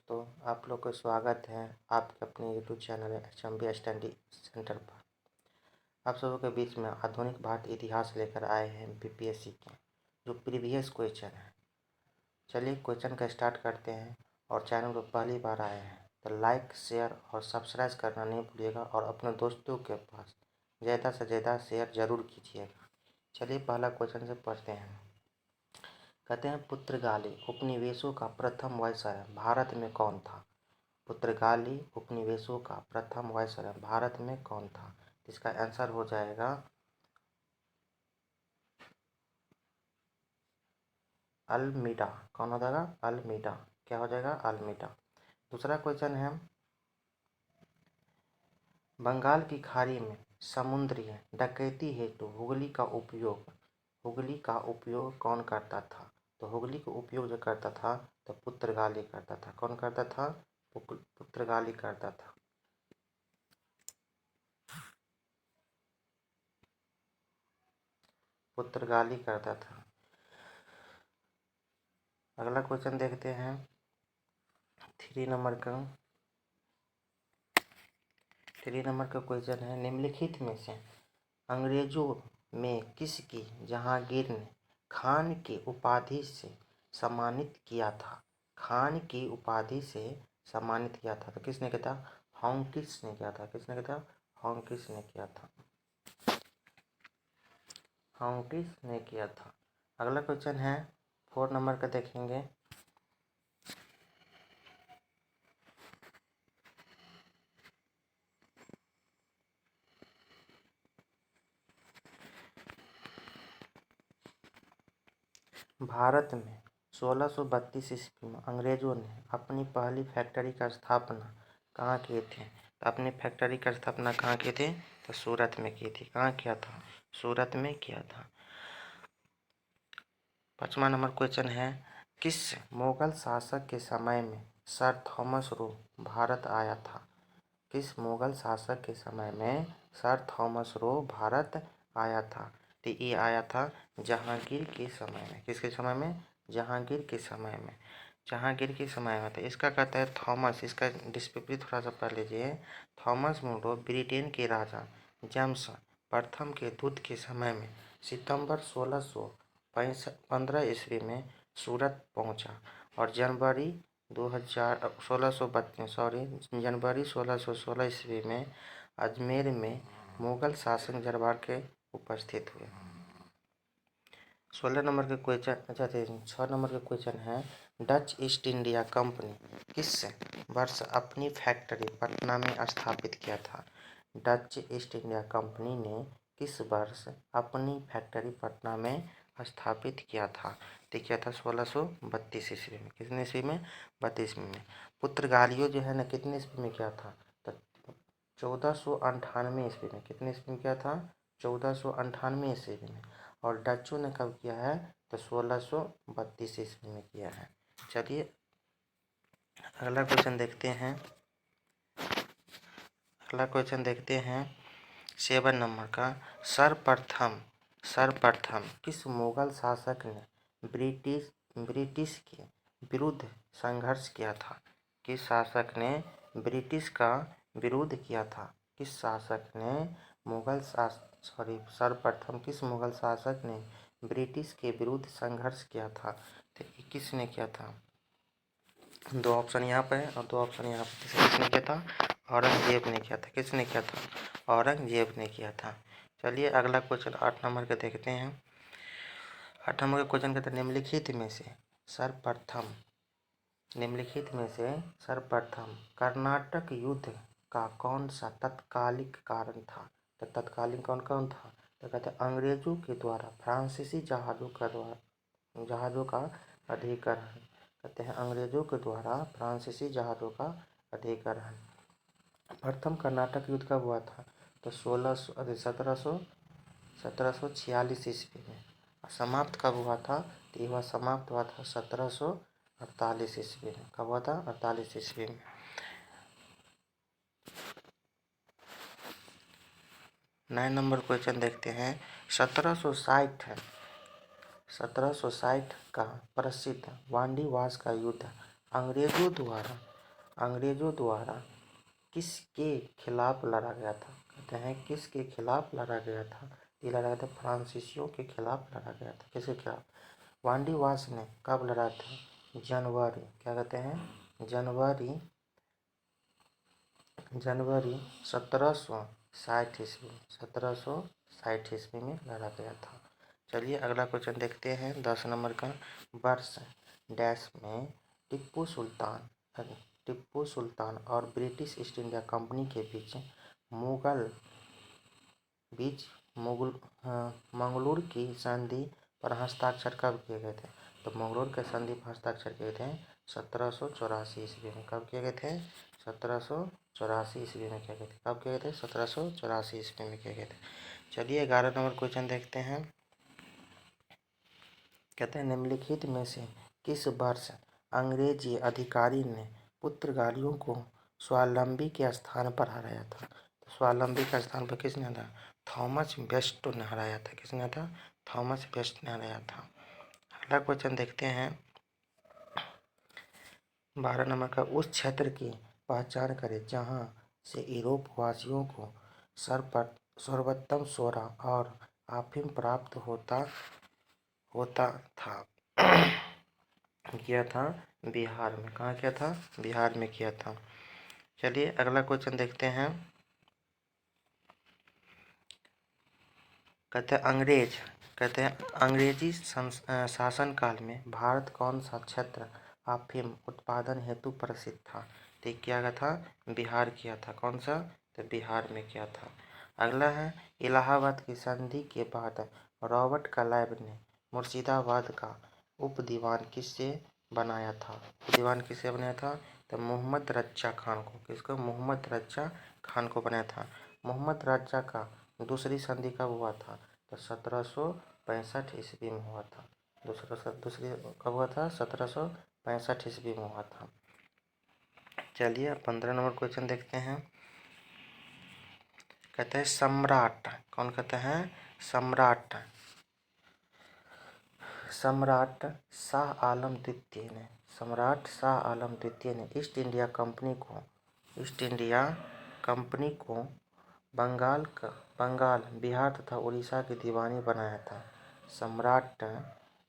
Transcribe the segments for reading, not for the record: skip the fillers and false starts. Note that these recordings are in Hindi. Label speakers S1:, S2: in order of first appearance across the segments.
S1: तो आप लोग को स्वागत है आपके अपने YouTube channel HMB study centre पर। आप सबों के बीच में आधुनिक भारतीय इतिहास लेकर आए हैं BPSC के जो प्रीवियस क्वेश्चन है। चलिए क्वेश्चन का स्टार्ट करते हैं। और चैनल पर पहली बार आए हैं तो लाइक शेयर और सब्सक्राइब करना नहीं भूलिएगा और अपने दोस्तों के पास ज़्यादा से ज़्यादा शेयर ज़रूर कीजिएगा। चलिए पहला क्वेश्चन से पढ़ते हैं। कहते हैं पुर्तगाली उपनिवेशों का प्रथम वायसराय भारत में कौन था। पुर्तगाली उपनिवेशों का प्रथम वायसराय भारत में कौन था। इसका आंसर हो जाएगा अल्मीडा। कौन हो जाएगा? अल्मीडा। क्या हो जाएगा? अल्मीडा। दूसरा क्वेश्चन है बंगाल की खाड़ी में समुद्री डकैती हेतु हुगली का उपयोग कौन करता था। तो हुगली का उपयोग जो करता था तो पुर्तगाली करता था। कौन करता था? पुर्तगाली करता था। पुर्तगाली करता था। अगला क्वेश्चन देखते हैं 3 नंबर का क्वेश्चन है निम्नलिखित में से अंग्रेजों में किसकी जहांगीर ने खान की उपाधि से सम्मानित किया था। खान की उपाधि से सम्मानित किया था तो किसने किया था? हॉकिंस ने किया था। किसने किया था? हॉकिंस ने किया था। हॉकिंस ने किया था। अगला क्वेश्चन है 4 नंबर का देखेंगे। भारत में 1632 ईस्वी में अंग्रेजों ने अपनी पहली फैक्ट्री का स्थापना कहाँ किए थे। तो अपनी फैक्ट्री का स्थापना कहाँ किए थे? तो सूरत में की थी। कहाँ किया था? सूरत में किया था। 5वां नंबर क्वेश्चन है किस मुगल शासक के समय में सर थॉमस रो भारत आया था। किस मुगल शासक के समय में सर थॉमस रो भारत आया था। तो ये आया था जहांगीर के समय में। किसके समय में? जहांगीर के समय में। जहांगीर के समय में। तो इसका कहता है थॉमस। इसका डिस्क्रिप्टिव थोड़ा सा पढ़ लीजिए। थॉमस मुरो ब्रिटेन के राजा जेम्स प्रथम के दूत के समय में सितंबर 1615 ईस्वी में सूरत पहुंचा और जनवरी 1616 ईस्वी में अजमेर में मुगल शासक दरबार के उपस्थित हुए। 16 नंबर के क्वेश्चन 6 नंबर का क्वेश्चन है डच ईस्ट इंडिया कंपनी किस वर्ष अपनी फैक्ट्री पटना में स्थापित किया था। डच ईस्ट इंडिया कंपनी ने किस वर्ष अपनी फैक्ट्री पटना में स्थापित किया था। तो क्या था? 1632 ईस्वी में। कितने ईस्वी में? 32 में। पुर्तगालियों जो है ना कितने ईस्वी में किया था? तो 1498 ईस्वी में। कितने ईस्वी में किया था? 1498 ईस्वी में। और डचों ने कब किया है? तो 1632 ईस्वी में किया है। चलिए अगला क्वेश्चन देखते हैं। 7 नंबर का सर्वप्रथम किस मुगल शासक ने ब्रिटिश के विरुद्ध संघर्ष किया था। किस शासक ने ब्रिटिश का विरोध किया था। किस शासक ने सर्वप्रथम किस मुगल शासक ने ब्रिटिश के विरुद्ध संघर्ष किया था। तो किसने किया था? 2 ऑप्शन यहाँ पे है और 2 ऑप्शन यहाँ पे। किसने किया था? औरंगजेब ने किया था। किसने किया था? औरंगजेब ने किया था। चलिए अगला क्वेश्चन 8 नंबर का देखते हैं। 8 नंबर का क्वेश्चन कहते हैं निम्नलिखित में से सर्वप्रथम कर्नाटक युद्ध का कौन सा तत्कालिक कारण था। तो तत्कालीन कौन था? तो कहते हैं अंग्रेजों के द्वारा फ्रांसीसी जहाज़ों का अधिग्रहण। कहते हैं अंग्रेजों के द्वारा फ्रांसीसी जहाज़ों का अधिग्रहण। प्रथम कर्नाटक युद्ध कब हुआ था? तो 1746 ईस्वी में। समाप्त कब हुआ था? तो यह समाप्त हुआ था 1748 ईस्वी में। कब हुआ था? 48 ईस्वी में। 9 नंबर क्वेश्चन देखते हैं। 1760 का प्रसिद्ध वांडीवास का युद्ध अंग्रेजों द्वारा अंग्रेजों द्वारा किसके खिलाफ लड़ा गया था? कहते हैं किसके खिलाफ लड़ा गया था? ये लड़ा गया था फ्रांसीसियों के खिलाफ लड़ा गया था। किसके खिलाफ? वांडीवास ने कब लड़ा था? जनवरी, क्या कहते हैं, जनवरी 1760 ईस्वी, 1760 ईस्वी में लड़ा गया था। चलिए अगला क्वेश्चन देखते हैं 10 नंबर का। वर्ष डैश में टिप्पू सुल्तान और ब्रिटिश ईस्ट इंडिया कंपनी के बीच मंगलूर की संधि पर हस्ताक्षर कब किए गए थे? तो मंगलूर के संधि पर हस्ताक्षर किए थे 1784 ईस्वी में। कब किए गए थे? 1784 ईस्वी में किए गए थे। कब किए गए थे? 1784 ईस्वी में किए गए थे। चलिए 11 नंबर क्वेश्चन देखते हैं। कहते हैं निम्नलिखित में से किस वर्ष अंग्रेजी अधिकारी ने पुर्तगालियों को स्वावलंबी के स्थान पर हराया था? तो स्वावलंबी के स्थान पर किसने हराया? थॉमस बेस्टो ने हराया था। किसने था? थॉमस बेस्ट ने हराया था। अगला क्वेश्चन देखते हैं 12 नंबर का। उस क्षेत्र की पहचान करें जहां से यूरोप वासियों को सर्वोत्तम सोना और अफीम प्राप्त होता था। किया था बिहार में। कहाँ किया था? बिहार में किया था। चलिए अगला क्वेश्चन देखते हैं। कहते हैं अंग्रेजी शासन काल में भारत कौन सा क्षेत्र अफीम उत्पादन हेतु प्रसिद्ध था? तो क्या गया था? बिहार किया था। कौन सा? तो बिहार में किया था। अगला है इलाहाबाद की संधि के बाद रॉबर्ट क्लाइव ने मुर्शिदाबाद का उप दीवान किससे बनाया था? उप दीवान किससे बनाया था? तो मोहम्मद रजा खान को। किसको? मोहम्मद रजा खान को बनाया था। मोहम्मद रजा का दूसरी संधि कब हुआ था? तो 1765 ईस्वी में हुआ था। दूसरी कब हुआ था? 1765 ईस्वी में हुआ था। चलिए 15 नंबर क्वेश्चन देखते हैं। कहते हैं सम्राट, कौन कहते हैं? सम्राट शाह आलम द्वितीय ने ईस्ट इंडिया कंपनी को बंगाल, बिहार तथा उड़ीसा की दीवानी बनाया था। सम्राट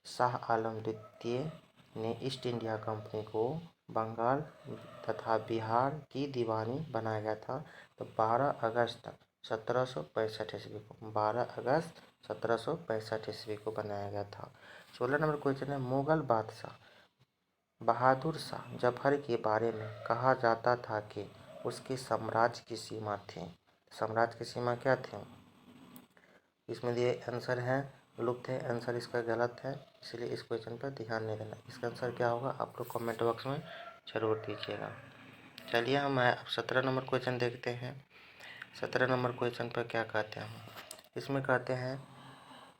S1: शाह आलम द्वितीय ने ईस्ट इंडिया कंपनी को बंगाल तथा बिहार की दीवानी बनाया गया था। तो 12 अगस्त 1765 ईस्वी को, 12 अगस्त 1765 ईस्वी को बनाया गया था। 16 नंबर क्वेश्चन है मुगल बादशाह बहादुर शाह जफर के बारे में कहा जाता था कि उसके साम्राज्य की सीमा थी। साम्राज्य की सीमा क्या थी? इसमें दिए आंसर है लुप्त है। आंसर इसका गलत है, इसलिए इस क्वेश्चन पर ध्यान नहीं देना। इसका आंसर क्या होगा आप लोग कमेंट बॉक्स में जरूर दीजिएगा। चलिए हम 17 नंबर क्वेश्चन देखते हैं। 17 नंबर क्वेश्चन पर क्या कहते हैं? इसमें कहते हैं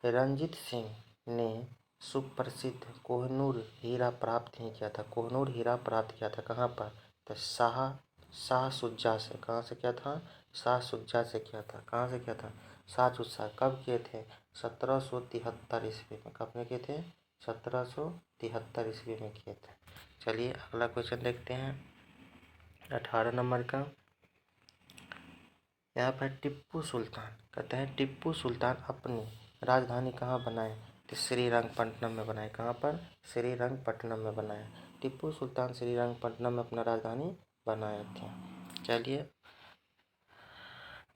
S1: रंजीत सिंह ने सुप्रसिद्ध कोहिनूर हीरा प्राप्त नहीं किया था। कोहिनूर हीरा प्राप्त किया था कहाँ पर? तो शाह सुजा से। कहाँ से किया था? शाह सुजा से किया था। कहाँ से किया था? शाह सुजा। कब किए थे? 1773 ईस्वी में। कब में किए थे? 1773 ईस्वी में किए थे। चलिए अगला क्वेश्चन देखते हैं 18 नंबर का। यहाँ पर टिप्पू सुल्तान कहते हैं टिप्पू सुल्तान अपनी राजधानी कहाँ बनाए? तो श्रीरंगपट्टनम में बनाए। कहाँ पर? श्रीरंगपट्टनम में बनाए। टिप्पू सुल्तान श्रीरंगपट्टनम में अपना राजधानी बनाए थे। चलिए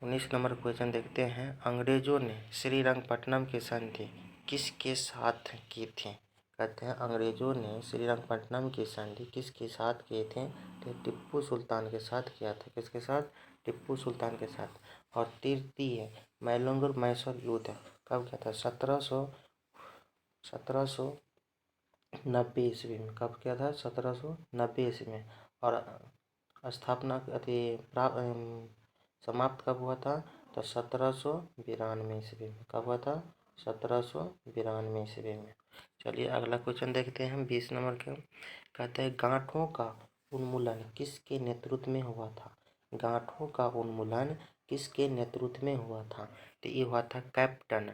S1: 19 नंबर क्वेश्चन देखते हैं। अंग्रेजों ने श्रीरंगपट्टनम की संधि किसके साथ की थी? कहते हैं अंग्रेजों ने श्रीरंगपट्टनम की संधि किसके साथ किए थे? तो टिप्पू सुल्तान के साथ किया था। किसके साथ? टिप्पू सुल्तान के साथ। और तृतीय मैसूर युद्ध कब किया था? 1790 ईस्वी में। कब किया था? 1790 ईस्वी में। और स्थापना समाप्त कब हुआ था? तो 1792 ईस्वी में। कब हुआ था? 1792 ईस्वी में। चलिए अगला क्वेश्चन देखते हैं 20 नंबर का। कहते हैं गांठों का उन्मूलन किसके नेतृत्व में हुआ था? गांठों का उन्मूलन किसके नेतृत्व में हुआ था? तो ये हुआ था कैप्टन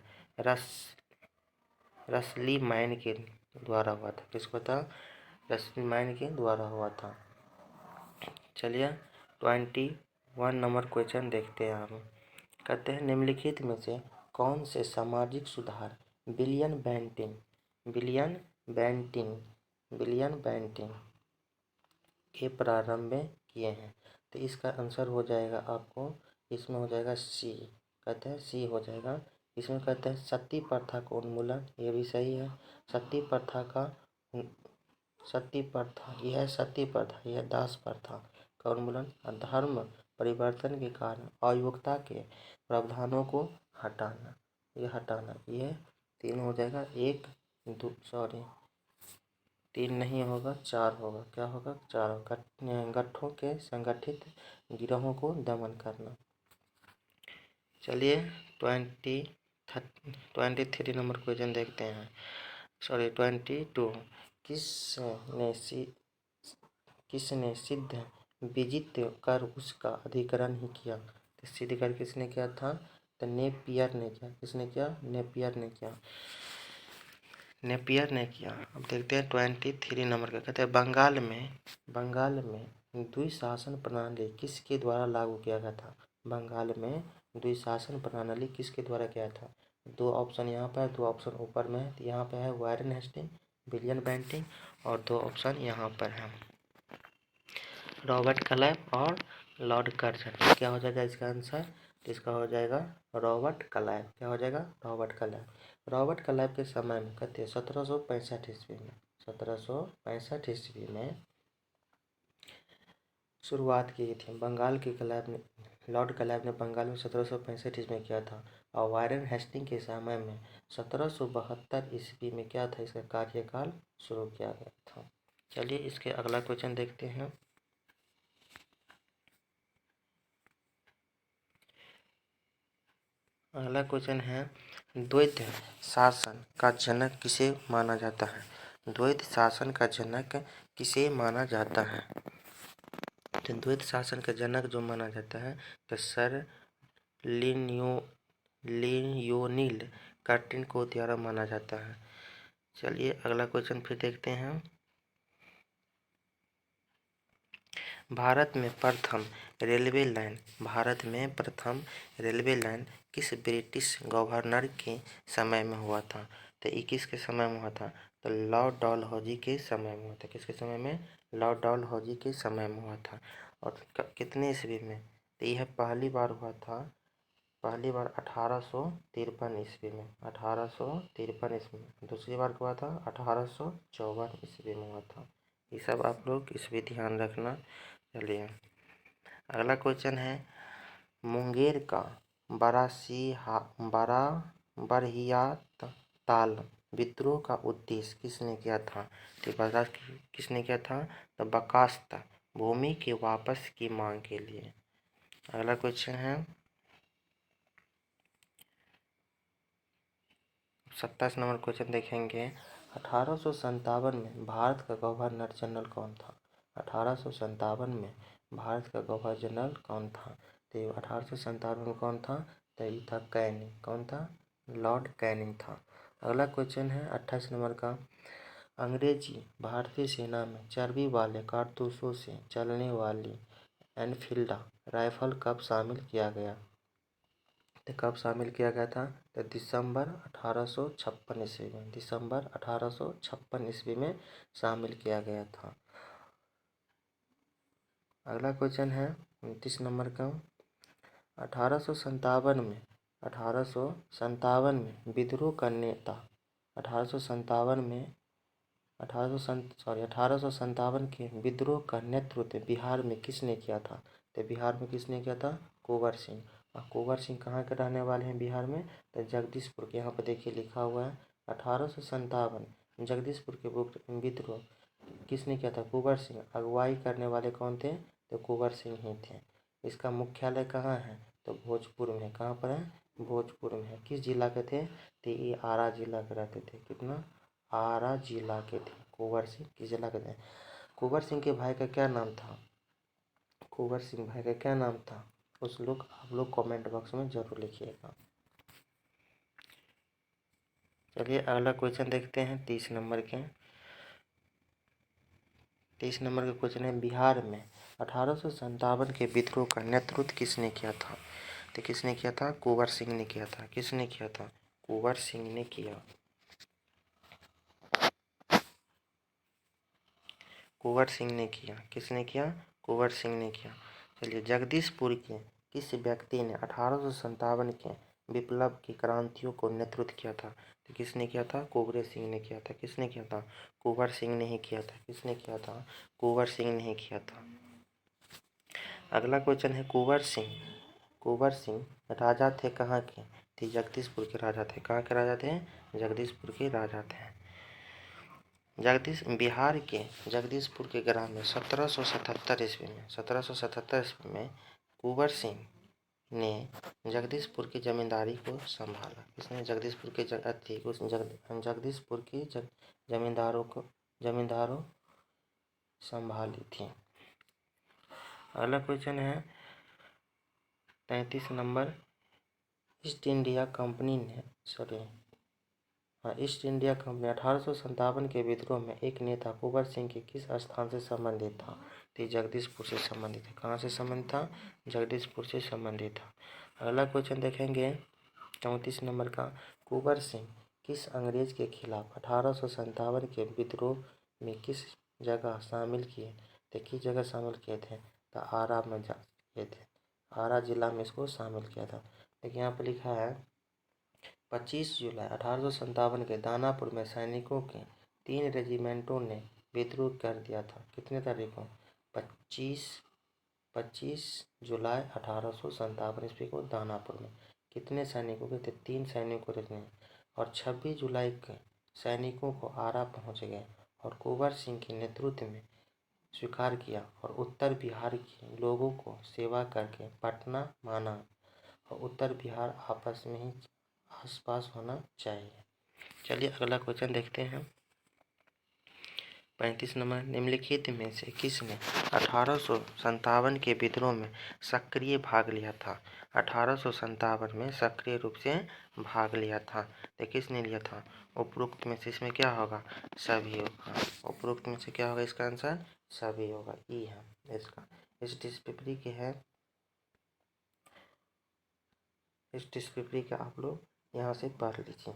S1: रसली मैन के द्वारा हुआ था। किसको था? रसली मैन के द्वारा हुआ था। चलिए 21 नंबर क्वेश्चन देखते हैं हम। कहते हैं निम्नलिखित में से कौन से सामाजिक सुधार विलियम बेंटिक के प्रारंभ में किए हैं? तो इसका आंसर हो जाएगा आपको, इसमें हो जाएगा सी। कहते हैं सी हो जाएगा। इसमें कहते हैं सती प्रथा का उन्मूलन, ये भी सही है। सती प्रथा, यह दास प्रथा का उन्मूलन, धर्म परिवर्तन के कारण अयोग्यता के प्रावधानों को हटाना, ये 3 हो जाएगा। 3 नहीं होगा, 4 होगा। क्या होगा? 4 होगा। गठों के संगठित गिरोहों को दमन करना। चलिए 23 नंबर क्वेश्चन देखते हैं। 22 किसने सिद्ध विजित कर उसका अधिकरण ही किया? तो सिद्ध कर किसने किया था? तो नेपियर ने किया। किसने किया? नेपियर ने किया। अब देखते हैं 23 नंबर का। कहते हैं बंगाल में द्विशासन प्रणाली किसके द्वारा लागू किया गया था? बंगाल में द्विशासन प्रणाली किसके द्वारा किया था? 2 ऑप्शन यहाँ पर, 2 ऑप्शन ऊपर में है। यहाँ पे है वारेन हेस्टिंग, विलियम बेंटिक, और 2 ऑप्शन यहाँ पर है रॉबर्ट क्लाइव और लॉर्ड कर्जन। क्या हो जाएगा इसका आंसर? इसका हो जाएगा रॉबर्ट क्लाइव। क्या हो जाएगा? Robert Clive. रॉबर्ट क्लाइव के समय में कहते हैं 1765 ईस्वी में शुरुआत की थी। लॉर्ड क्लाइव ने बंगाल में 1765 ईस्वी में किया था। और वारेन हेस्टिंग के समय में 1772 ईस्वी में क्या था? इसका कार्यकाल शुरू किया गया था। चलिए इसके अगला क्वेश्चन देखते हैं। अगला क्वेश्चन है द्वैत शासन का जनक किसे माना जाता है? द्वैत शासन का जनक किसे माना जाता है? तो द्वैत शासन का जनक जो माना जाता है तो सर लियोनिल कर्टिन को द्वारा माना जाता है। चलिए अगला क्वेश्चन फिर देखते हैं। भारत में प्रथम रेलवे लाइन किस ब्रिटिश गवर्नर के समय में हुआ था? तो 21 के समय में हुआ था। तो लॉर्ड डलहौजी के समय में हुआ था। किसके समय में? लॉर्ड डलहौजी के समय में हुआ था। और कितने ईस्वी में? तो यह पहली बार हुआ था, 1853 ईस्वी में। 1853 ईस्वी में। दूसरी बार हुआ था 1854 ईस्वी में हुआ था। ये सब आप लोग इसमें ध्यान रखना। चलिए अगला क्वेश्चन है मुंगेर का बरहियात ताल विद्रोह का उद्देश्य किसने किया था? तो किसने किया था? तो बकास्त भूमि के वापस की मांग के लिए। अगला क्वेश्चन है 27 नंबर क्वेश्चन देखेंगे। 1857 में भारत का गवर्नर जनरल कौन था? 1857 में भारत का गवर्नर जनरल कौन था? तो 1857 में कौन था? तो ये था कैनिंग। कौन था? लॉर्ड कैनिंग था। अगला क्वेश्चन है 28 नंबर का। अंग्रेजी भारतीय सेना में चर्बी वाले कारतूसों से चलने वाली एनफील्ड राइफल कब शामिल किया गया? तो कब शामिल किया गया था? तो दिसंबर 1856 ईस्वी में। दिसंबर 1856 ईस्वी में शामिल किया गया था। अगला क्वेश्चन है 29 नंबर का। 1857 में विद्रोह का नेता 1857 के विद्रोह का नेतृत्व बिहार में किसने किया था? तो बिहार में किसने किया था? कुंवर सिंह। और कुंवर सिंह कहाँ के रहने वाले हैं बिहार में? तो जगदीशपुर के। यहाँ पर देखिए लिखा हुआ है 1857 जगदीशपुर के विद्रोह किसने किया था? कुंवर सिंह। अगुवाई करने वाले कौन थे? तो कुंवर सिंह ही थे। इसका मुख्यालय कहाँ है? तो भोजपुर में। कहाँ पर है? भोजपुर में है। किस जिला के थे? तो ये आरा जिला के रहते थे। कितना? आरा जिला के थे कुंवर सिंह। किस जिला के थे? कुंवर सिंह के भाई का क्या नाम था? कुंवर सिंह भाई का क्या नाम था? आप लोग कमेंट बॉक्स में जरूर लिखिएगा। चलिए अगला क्वेश्चन देखते हैं 30 नंबर के। 30 नंबर का क्वेश्चन है बिहार में 1857 के विद्रोह का नेतृत्व किसने किया था? तो किसने किया था? कुंवर सिंह ने किया था। किसने किया था? कुंवर सिंह ने किया। कुंवर सिंह ने किया। किसने किया? कुंवर सिंह ने किया। चलिए, जगदीशपुर के किस व्यक्ति ने 1857 के विप्लव की क्रांतियों को नेतृत्व किया था? तो किसने किया था? कुंवर सिंह ने किया था। किसने किया था? कुंवर सिंह ने ही किया था। किसने किया था? कुंवर सिंह ने ही किया था। अगला क्वेश्चन है, कुंवर सिंह राजा थे कहाँ के? तो जगदीशपुर के राजा थे। कहाँ के राजा थे? जगदीशपुर के राजा थे। बिहार के जगदीशपुर के ग्राम में 1777 ईस्वी में कुंवर सिंह ने जगदीशपुर की जमींदारी को संभाला। इसने जगदीशपुर के जगदीशपुर की जमींदारों संभाली थी। अगला क्वेश्चन है 33 नंबर, ईस्ट इंडिया कंपनी 1857 के विद्रोह में एक नेता कुंवर सिंह के किस स्थान से संबंधित था? तो जगदीशपुर से संबंधित है। कहाँ से संबंधित था? जगदीशपुर से संबंधित था। अगला क्वेश्चन देखेंगे 34 नंबर का, कुंवर सिंह किस अंग्रेज के खिलाफ 1857 के विद्रोह में किस जगह शामिल किए? तो किस जगह शामिल किए थे? तो आरा में किए थे। आरा जिला में इसको शामिल किया था। देखिए यहाँ पर लिखा है 25 जुलाई 1857 के दानापुर में सैनिकों के 3 रेजिमेंटों ने विद्रोह कर दिया था। कितने तारीख को? 25 जुलाई 1857 ईस्वी को दानापुर में कितने सैनिकों के थे? 3 सैनिकों थे। और 26 जुलाई के सैनिकों को आरा पहुंच गए और कुंवर सिंह के नेतृत्व में स्वीकार किया और उत्तर बिहार के लोगों को सेवा करके पटना माना और उत्तर बिहार आपस में ही आसपास होना चाहिए। चलिए अगला क्वेश्चन देखते हैं 35 नंबर, निम्नलिखित में से किसने 1857 के विद्रोह में सक्रिय भाग लिया था? 1857 में सक्रिय रूप से भाग लिया था। तो किसने लिया था? उपरोक्त में से इसमें क्या होगा? सभी होगा। उपरोक्त में से क्या होगा? इसका आंसर सभी होगा। ई है इसका। इस डिस्क्रिप्टिव के है, इस डिस्क्रिप्टिव का आप लोग यहाँ से पढ़ लीजिए।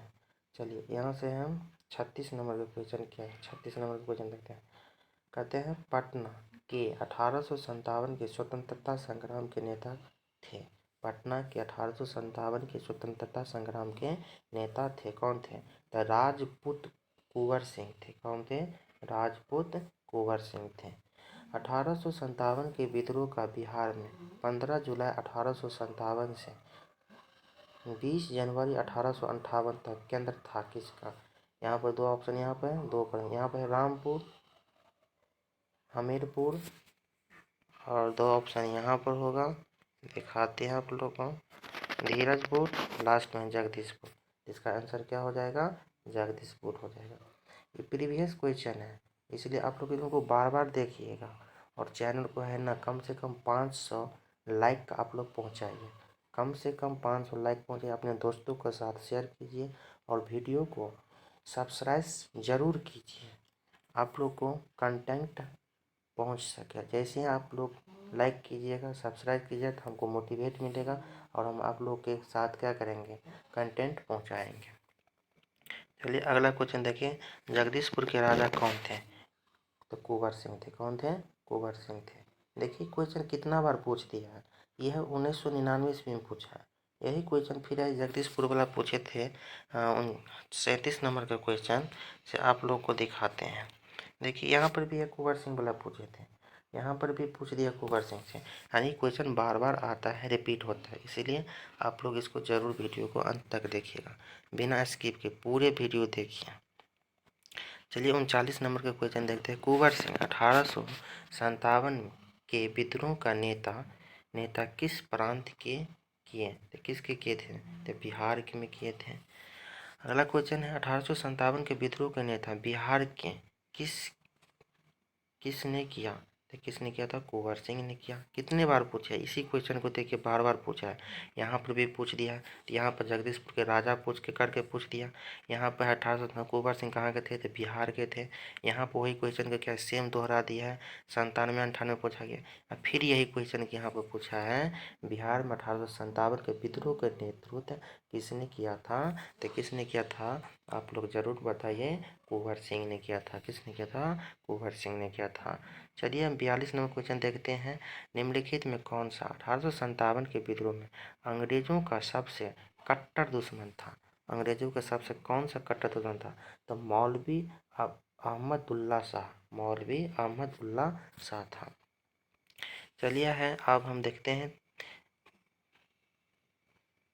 S1: चलिए यहाँ से हम 36 नंबर का क्वेश्चन क्या है? 36 नंबर का क्वेश्चन देखते हैं। कहते हैं पटना के 1857 के स्वतंत्रता संग्राम के नेता थे। पटना के 1857 के स्वतंत्रता संग्राम के नेता थे। कौन थे? तो राजपूत कुंवर सिंह थे। कौन थे? राजपूत कुंवर सिंह थे। 1857 के विद्रोह का बिहार में 15 जुलाई 1857 से 20 जनवरी 1858 तक केंद्र था किसका? यहाँ पर दो ऑप्शन, यहाँ पर दो पर, यहाँ पर रामपुर, हमीरपुर और दो ऑप्शन यहाँ पर होगा, दिखाते हैं आप लोगों को, धीरजपुर, लास्ट में जगदीशपुर। इसका आंसर क्या हो जाएगा? जगदीशपुर हो जाएगा। ये प्रीवियस क्वेश्चन है, इसलिए आप लोग इनको बार बार देखिएगा और चैनल को है ना कम से कम 500 लाइक आप लोग पहुँचाइए। कम से कम 500 लाइक पहुँचे, अपने दोस्तों के साथ शेयर कीजिए और वीडियो को सब्सक्राइब ज़रूर कीजिए। आप लोग को कंटेंट पहुंच सके। जैसे ही आप लोग लाइक कीजिएगा, सब्सक्राइब कीजिएगा तो हमको मोटिवेट मिलेगा और हम आप लोग के साथ क्या करेंगे? कंटेंट पहुंचाएंगे। चलिए अगला क्वेश्चन देखिए, जगदीशपुर के राजा कौन थे? तो कुंवर सिंह थे। कौन थे? कुंवर सिंह थे। देखिए क्वेश्चन कितना बार पूछ दिया है। यह 1999 ईस्वी में पूछा है। यही क्वेश्चन फिर है जगदीशपुर वाला पूछे थे। 37 नंबर का क्वेश्चन से आप लोग को दिखाते हैं। देखिए यहाँ पर भी एक कुंवर सिंह वाला पूछे थे, यहाँ पर भी पूछ दिया कुंवर सिंह से। यानी क्वेश्चन बार बार आता है, रिपीट होता है, इसीलिए आप लोग इसको जरूर वीडियो को अंत तक देखिएगा, बिना स्किप के पूरे वीडियो देखिए। चलिए 39 नंबर का क्वेश्चन देखते हैं। कुंवर सिंह 1857 के विद्रोह का नेता किस प्रांत के किए? तो किसके किए थे? तो बिहार के में किए थे। अगला क्वेश्चन है 1857 के विद्रोह के नेता बिहार के किसने किया? तो किसने किया था? कुंवर सिंह ने किया। कितने बार पूछा है इसी क्वेश्चन को, देखिए बार बार पूछा है। यहाँ पर भी पूछ दिया, तो यहाँ पर जगदीशपुर के राजा करके पूछ दिया। यहाँ पर 1800 कुंवर सिंह कहाँ के थे? तो बिहार के थे। यहाँ पर वही क्वेश्चन को क्या सेम दोहरा दिया है, 97 98 पूछा गया। अब फिर यही क्वेश्चन यहाँ पर पूछा है, बिहार में 1857 के विद्रोह का नेतृत्व किसने किया था? तो किसने किया था? आप लोग जरूर बताइए। कुंवर सिंह ने किया था। किसने किया था? कुंवर सिंह ने किया था। चलिए हम 42 नंबर क्वेश्चन देखते हैं। निम्नलिखित में कौन सा 1857 के विद्रोह में अंग्रेजों का सबसे कट्टर दुश्मन था? अंग्रेजों का सबसे कौन सा कट्टर दुश्मन था? तो मौलवी अहमदुल्ला शाह, मौलवी अहमदुल्ला शाह था। चलिए अब हम देखते हैं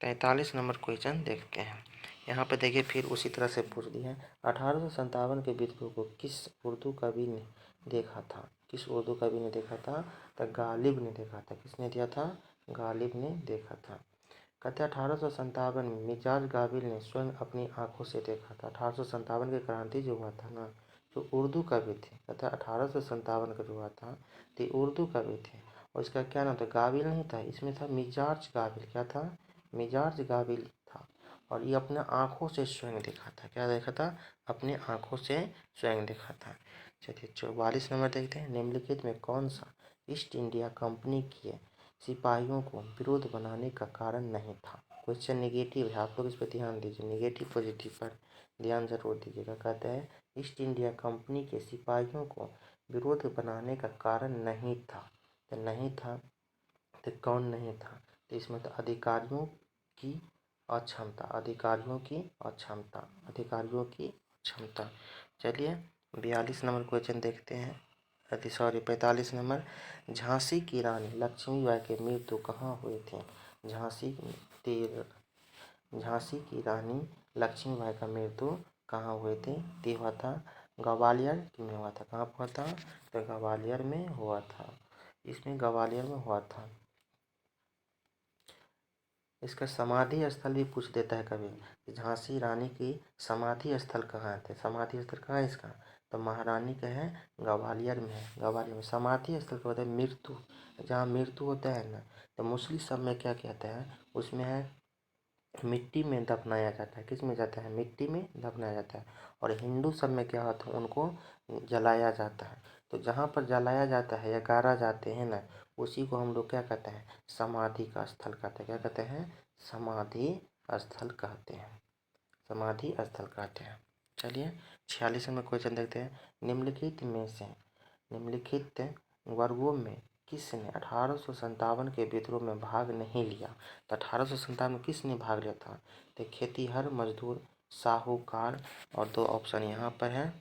S1: 43 नंबर क्वेश्चन देखते हैं। यहाँ पे देखिए फिर उसी तरह से पूछ दिया है, 1857 के विद्रोह को किस उर्दू कवि ने देखा था? किस उर्दू कवि ने देखा था? तो गालिब ने देखा था। किसने दिया था? गालिब ने देखा था। कहते 1857 में मिजाज गाबिल ने स्वयं अपनी आंखों से देखा था। 1857 की क्रांति जो हुआ था ना, जो उर्दू कवि थे, कहते 1857 का जो हुआ था तो उर्दू कवि थे। और इसका क्या नाम था? गाबिल नहीं था, इसमें था मिजाज गाबिल। क्या था? मिजाज गाबिल था। और ये अपने आंखों से स्वयं देखा था। क्या देखा था? अपने आंखों से स्वयं देखा था। चलिए 44 नंबर देखते हैं। निम्नलिखित में कौन सा ईस्ट इंडिया कंपनी के सिपाहियों को विरोध बनाने का कारण नहीं था? क्वेश्चन नेगेटिव है, आप लोग इस पर ध्यान दीजिए। नेगेटिव पॉजिटिव पर ध्यान जरूर दीजिएगा। कहते हैं ईस्ट इंडिया कंपनी के सिपाहियों को विरोध बनाने का कारण नहीं था। तो नहीं था तो कौन नहीं था? तो इसमें तो अधिकारियों की अक्षमता, अधिकारियों की अक्षमता, अधिकारियों की क्षमता। चलिए 42 नंबर क्वेश्चन देखते हैं। 45 नंबर। झांसी की रानी लक्ष्मीबाई के मृत्यु कहाँ हुए थे? झांसी की रानी लक्ष्मीबाई का मृत्यु कहाँ हुए थे? ते हुआ था ग्वालियर में हुआ था। कहाँ हुआ था? तो ग्वालियर में हुआ था। इसमें ग्वालियर में हुआ था। इसका समाधि स्थल भी पूछ देता है कभी। झांसी रानी की समाधि स्थल कहाँ थे? समाधि स्थल कहाँ है इसका? तो महारानी का है ग्वालियर में है। ग्वालियर में समाधि स्थल क्या होता है? मृत्यु, जहाँ मृत्यु होता है ना, तो मुस्लिम सब में क्या कहते हैं? उसमें है मिट्टी में दफनाया जाता है। किस में जाता है? मिट्टी में दफनाया जाता है। और हिंदू सब में क्या होता है? उनको जलाया जाता है। तो जहाँ पर जलाया जाता है या गाड़ा जाते हैं ना, उसी को हम लोग क्या कहते हैं? समाधि का स्थल कहते हैं। क्या कहते हैं? समाधि स्थल कहते हैं। समाधि स्थल कहते हैं। चलिए 46 में क्वेश्चन देखते हैं। निम्नलिखित वर्गों में किसने 1857 के विद्रोह में भाग नहीं लिया? तो 1857 में किसने भाग लिया था? तो खेतीहर, मजदूर, साहूकार, और दो ऑप्शन यहाँ पर है,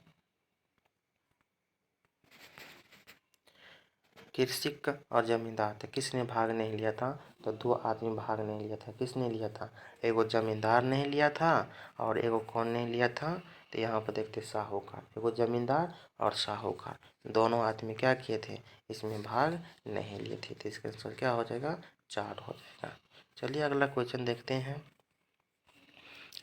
S1: कृषक और जमींदार। तो किसने भाग नहीं लिया था? तो दो आदमी भाग नहीं लिया था। किसने लिया था? एगो जमींदार नहीं लिया था, और एगो कौन नहीं लिया था? तो यहाँ पर देखते साहूकार। एगो जमींदार और साहूकार, दोनों आदमी क्या किए थे? इसमें भाग नहीं लिए थे। तो इसका आंसर क्या हो जाएगा? 4 हो जाएगा। चलिए अगला क्वेश्चन देखते हैं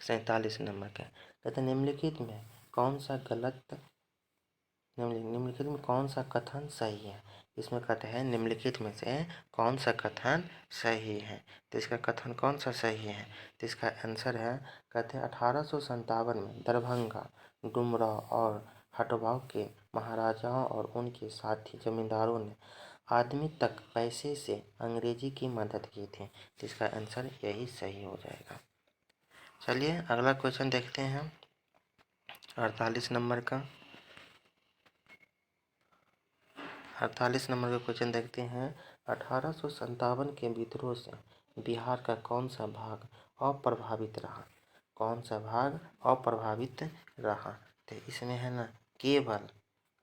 S1: 47 नंबर का। कहते निम्नलिखित में कौन सा गलत निम्नलिखित में कौन सा कथन सही है? इसमें कहते हैं निम्नलिखित में से कौन सा कथन सही है? तो इसका कथन कौन सा सही है? तो इसका आंसर है, कहते हैं 1857 में दरभंगा, डुमराव और हटवाओं के महाराजाओं और उनके साथी जमींदारों ने आदमी तक पैसे से अंग्रेजी की मदद की थी। तो इसका आंसर यही सही हो जाएगा। चलिए अगला क्वेश्चन देखते हैं 48 नंबर का। 48 नंबर का क्वेश्चन देखते हैं। 1857 के विद्रोह से बिहार का कौन सा भाग अप्रभावित रहा? कौन सा भाग अप्रभावित रहा? तो इसमें है ना केवल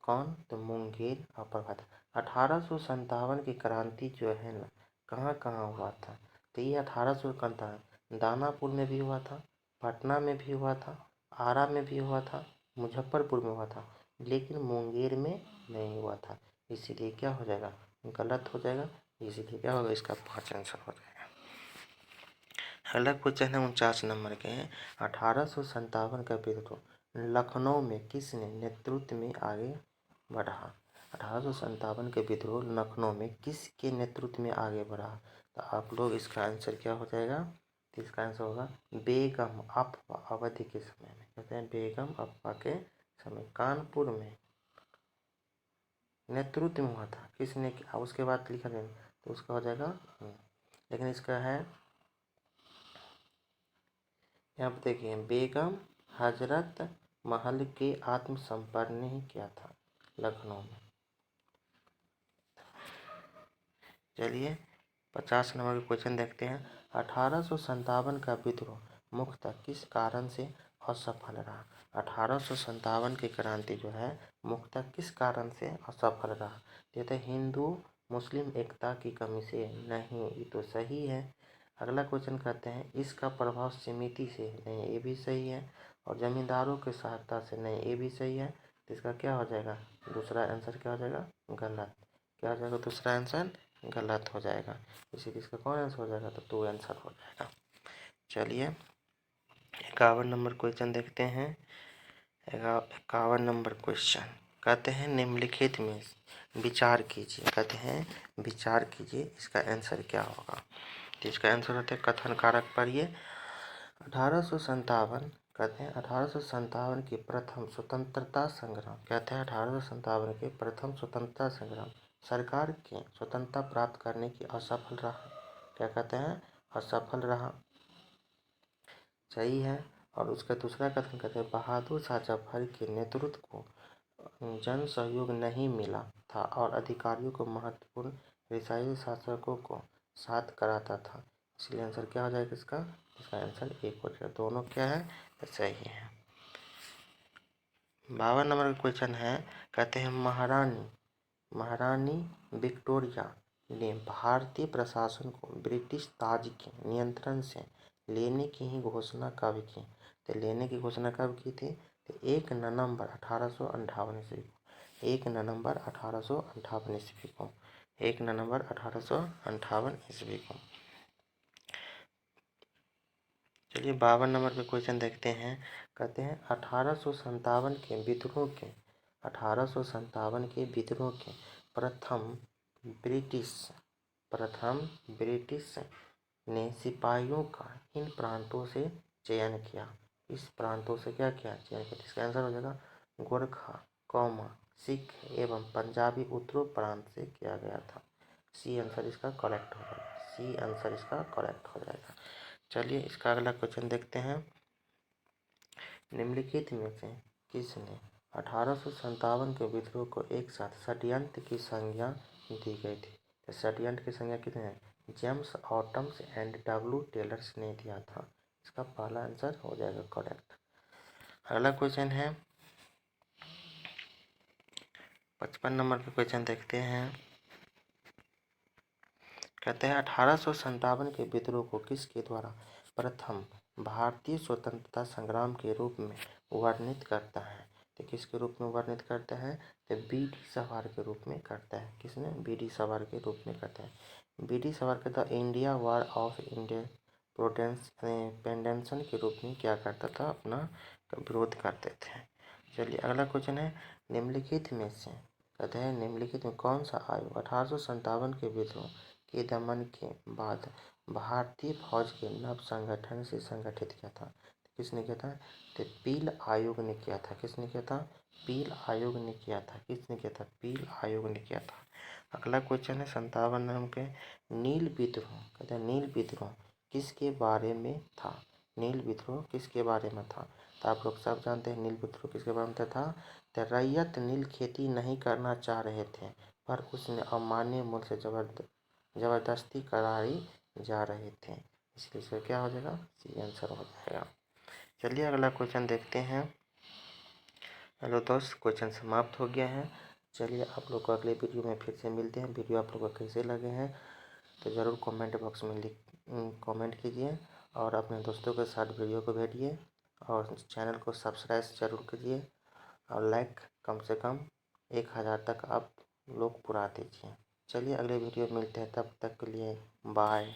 S1: कौन? तो मुंगेर अप्रभावित। 1857 की क्रांति जो है ना, कहाँ कहाँ हुआ था? तो ये 1857 दानापुर में भी हुआ था, पटना में भी हुआ था, आरा में भी हुआ था, मुजफ्फरपुर में हुआ था, लेकिन मुंगेर में नहीं हुआ था। इसीलिए क्या हो जाएगा? गलत हो जाएगा। इसीलिए क्या होगा? इसका 5 आंसर हो जाएगा। अगला क्वेश्चन है 49 नंबर के। 1857 का विद्रोह लखनऊ में किसने नेतृत्व में आगे बढ़ा? 1857 के विद्रोह लखनऊ में किसके नेतृत्व में आगे बढ़ा? तो आप लोग इसका आंसर क्या हो जाएगा? तो इसका आंसर होगा बेगम अफ़वाह अवधि के समय में। कहते हैं बेगम अफ़वाह के समय कानपुर में नेतृत्व में हुआ था। किसने किया? उसके बाद लिखा जाएगा तो उसका हो जाएगा लेकिन इसका है यहाँ पर देखिए बेगम हजरत महल के आत्मसमर्पण ने ही किया था लखनऊ में। चलिए 50 नंबर का क्वेश्चन देखते हैं। 1857 का विद्रोह मुख्यतः किस कारण से असफल रहा? 1857 की क्रांति जो है मुख्यतः किस कारण से असफल रहा? कहते हैं हिंदू मुस्लिम एकता की कमी से। नहीं, ये तो सही है। अगला क्वेश्चन कहते हैं इसका प्रभाव समिति से। नहीं, ये भी सही है। और जमींदारों की सहायता से। नहीं, ये भी सही है। तो इसका क्या हो जाएगा? दूसरा आंसर क्या हो जाएगा? गलत। क्या हो जाएगा? दूसरा आंसर गलत हो जाएगा। इसीलिए इसका कौन आंसर हो जाएगा? तो 2 आंसर हो जाएगा। चलिए 51 नंबर क्वेश्चन देखते हैं। 51 नंबर क्वेश्चन कहते हैं निम्नलिखित में विचार कीजिए। कहते हैं विचार कीजिए, इसका आंसर क्या होगा? तो इसका आंसर होता है कथन कारक पढ़िए। 1857 कहते हैं 1857 की प्रथम स्वतंत्रता संग्राम। कहते हैं 1857 के प्रथम स्वतंत्रता संग्राम सरकार के स्वतंत्रता प्राप्त करने की असफल रहा। क्या कहते हैं? असफल रहा। सही है। और उसका दूसरा कथन कहते हैं बहादुर शाह जफर के नेतृत्व को जन सहयोग नहीं मिला था और अधिकारियों को महत्वपूर्ण रियासती शासकों को साथ कराता था। इसलिए आंसर क्या हो जाएगा इसका? इसका आंसर 1 हो जाएगा। दोनों क्या है? सही है। 52 नंबर का क्वेश्चन है कहते हैं महारानी विक्टोरिया ने भारतीय प्रशासन को ब्रिटिश ताज के नियंत्रण से लेने की ही घोषणा कब की? तो लेने की घोषणा कब की थी? तो 1 नवंबर 1858 ईस्वी को। 1 नवंबर 1858 ईस्वी को। 1 नवंबर 1858 ईस्वी को। चलिए 52 नंबर पे क्वेश्चन देखते हैं। कहते हैं 1857 के विद्रोह के 1857 के विद्रोह के प्रथम ब्रिटिश ने सिपाहियों का इन प्रांतों से चयन किया। इस प्रांतों से क्या किया? चयन किया। इसका आंसर हो जाएगा गोरखा, सिख एवं पंजाबी उत्तरी प्रांत से किया गया था। सी आंसर इसका करेक्ट हो जाएगा। सी आंसर इसका करेक्ट हो जाएगा। चलिए इसका अगला क्वेश्चन देखते हैं। निम्नलिखित में से किसने 1857 के विद्रोह को एक साथ षड्यंत्र की संज्ञा दी गई थी? तो षड्यंत्र की संज्ञा किसने है? जेम्स ऑटम्स एंड डब्ल्यू टेलर्स ने दिया था। इसका पहला आंसर हो जाएगा करेक्ट। अगला क्वेश्चन है 55 नंबर का क्वेश्चन देखते हैं। कहते हैं 1857 के विद्रोह को किसके द्वारा प्रथम भारतीय स्वतंत्रता संग्राम के रूप में वर्णित करता है? तो किसके रूप में वर्णित करता है? तो बी.डी. सवार के रूप में करता है। किसने? बी.डी. सवार के रूप में करता है। बी.डी. सवार का the India war of independence के रूप में क्या करता था? अपना विरोध करते थे। चलिए अगला क्वेश्चन है निम्नलिखित में से कहते हैं निम्नलिखित में कौन सा आयोग 1857 के विद्रोह के दमन के बाद भारतीय फौज के नव संगठन से संगठित किया था? किसने किया था? तो पील आयोग ने किया था। किसने किया था? पील आयोग ने किया था। किसने किया था? पील आयोग ने किया था। अगला क्वेश्चन है 57 नंबर के नील विद्रोह। कहते हैं नील विद्रोह किसके बारे में था? नील विद्रोह किसके बारे में था? तो आप लोग सब जानते हैं नील विद्रोह किसके बारे में था। तो रैयत नील खेती नहीं करना चाह रहे थे पर उसने अमान्य मूल्य से जबरदस्ती कराई जा रहे थे। इसलिए इसका क्या हो जाएगा? सी आंसर हो जाएगा। चलिए अगला क्वेश्चन देखते हैं। हेलो दोस्त, क्वेश्चन समाप्त हो गया है। चलिए आप लोग को अगले वीडियो में फिर से मिलते हैं। वीडियो आप लोग को कैसे लगे हैं तो ज़रूर कमेंट बॉक्स में कमेंट कीजिए और अपने दोस्तों के साथ वीडियो को भेजिए और चैनल को सब्सक्राइब जरूर कीजिए और लाइक कम से कम 1000 तक आप लोग पूरा दीजिए। चलिए अगले वीडियो में मिलते हैं, तब तक के लिए बाय।